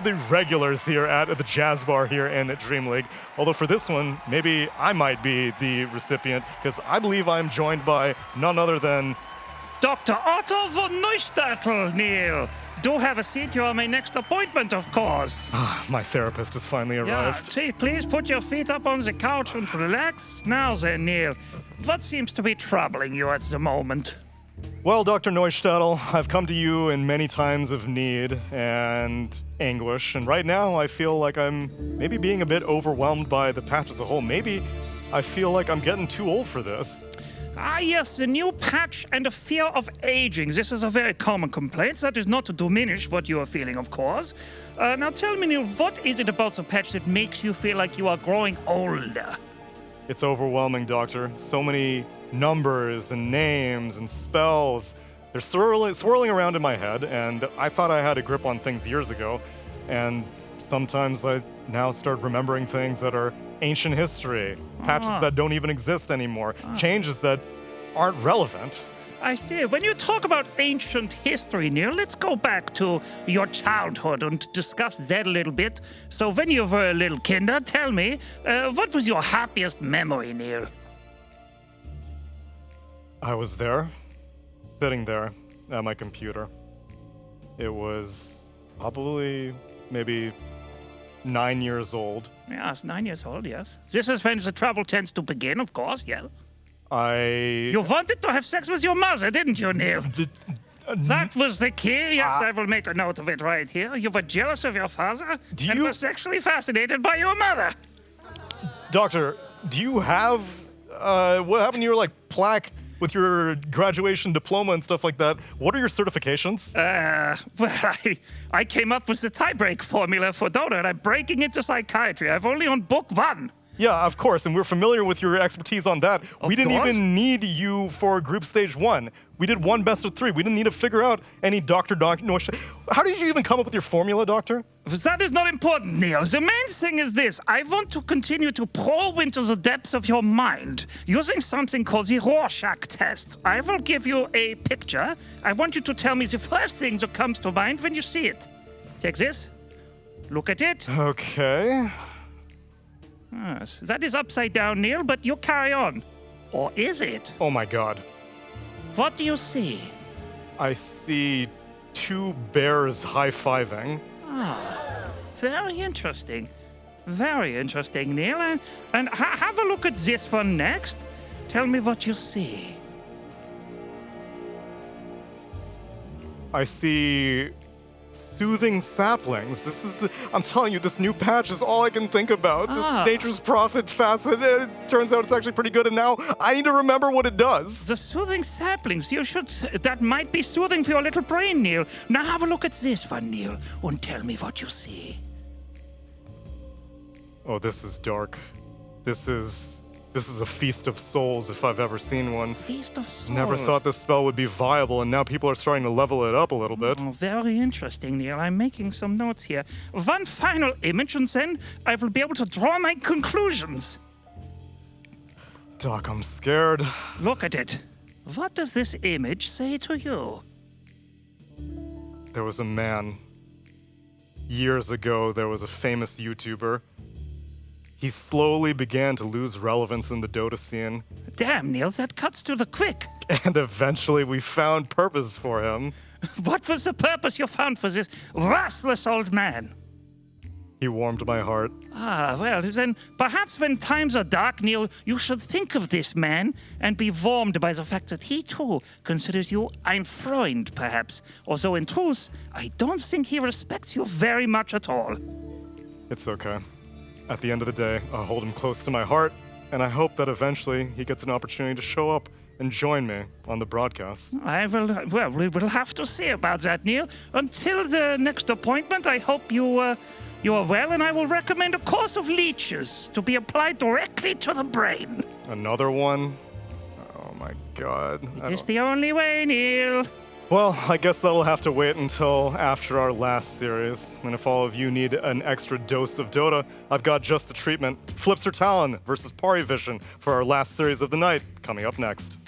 the regulars here at the Jazz Bar here in DreamLeague. Although for this one, maybe I might be the recipient, because I believe I'm joined by none other than Dr. Otto von Neustadtl, Neil. Do have a seat. You are my next appointment, of course. my therapist has finally Yeah, arrived. please put your feet up on the couch and relax. Now then, Neil, what seems to be troubling you at the moment? Well, Dr. Neustadtl, I've come to you in many times of need and anguish, and right now I feel like I'm maybe being a bit overwhelmed by the patch as a whole. Maybe I feel like I'm getting too old for this. Ah, yes, the new patch and the fear of aging. This is a very common complaint. That is not to diminish what you are feeling, of course. Now tell me, Neil, what is it about the patch that makes you feel like you are growing older? It's overwhelming, Doctor. So many numbers and names and spells. They're swirling around in my head, and I thought I had a grip on things years ago, and sometimes I now start remembering things that are ancient history, patches that don't even exist anymore, changes that aren't relevant. I see. When you talk about ancient history, Neil, let's go back to your childhood and discuss that a little bit. So when you were a little kinder, tell me, what was your happiest memory, Neil? I was there, sitting there at my computer. It was probably maybe 9 years old. Yes, 9 years old, yes. This is when the trouble tends to begin, of course, yes. You wanted to have sex with your mother, didn't you, Neil? That was the key. Yes, I will make a note of it right here. You were jealous of your father and were sexually fascinated by your mother. Doctor, do you have, what happened to your, plaque with your graduation diploma and stuff like that? What are your certifications? Well, I came up with the tie-break formula for Dota, and I'm breaking into psychiatry. I've only on book 1. Yeah, of course, and we're familiar with your expertise on that. We didn't even need you for group stage 1. We did 1 best of 3. We didn't need to figure out any Dr. How did you even come up with your formula, Doctor? That is not important, Neil. The main thing is this. I want to continue to probe into the depths of your mind using something called the Rorschach test. I will give you a picture. I want you to tell me the first thing that comes to mind when you see it. Take this. Look at it. Okay. Yes, that is upside down, Neil, but you carry on. Or is it? Oh my god. What do you see? I see 2 bears high-fiving. Very interesting. Very interesting, Neil. And have a look at this one next. Tell me what you see. I see soothing saplings. I'm telling you, this new patch is all I can think about. This Nature's Prophet facet, it turns out it's actually pretty good, and now I need to remember what it does. The soothing saplings, that might be soothing for your little brain, Neil. Now have a look at this one, Neil, and tell me what you see. Oh, this is dark. This is a feast of souls if I've ever seen one. Feast of souls. Never thought this spell would be viable, and now people are starting to level it up a little bit. Oh, very interesting, Neil. I'm making some notes here. One final image, and then I will be able to draw my conclusions. Doc, I'm scared. Look at it. What does this image say to you? There was a man. Years ago, there was a famous YouTuber. He slowly began to lose relevance in the Dota scene. Damn, Neil, that cuts to the quick. And eventually we found purpose for him. What was the purpose you found for this restless old man? He warmed my heart. Well, then perhaps when times are dark, Neil, you should think of this man and be warmed by the fact that he too considers you ein Freund, perhaps. Although in truth, I don't think he respects you very much at all. It's okay. At the end of the day, I'll hold him close to my heart, and I hope that eventually he gets an opportunity to show up and join me on the broadcast. We will have to see about that, Neil. Until the next appointment, I hope you are well, and I will recommend a course of leeches to be applied directly to the brain. Another one? Oh my god. It is the only way, Neil. Well, I guess that'll have to wait until after our last series. And if all of you need an extra dose of Dota, I've got just the treatment. Flipster Talon versus Parivision for our last series of the night, coming up next.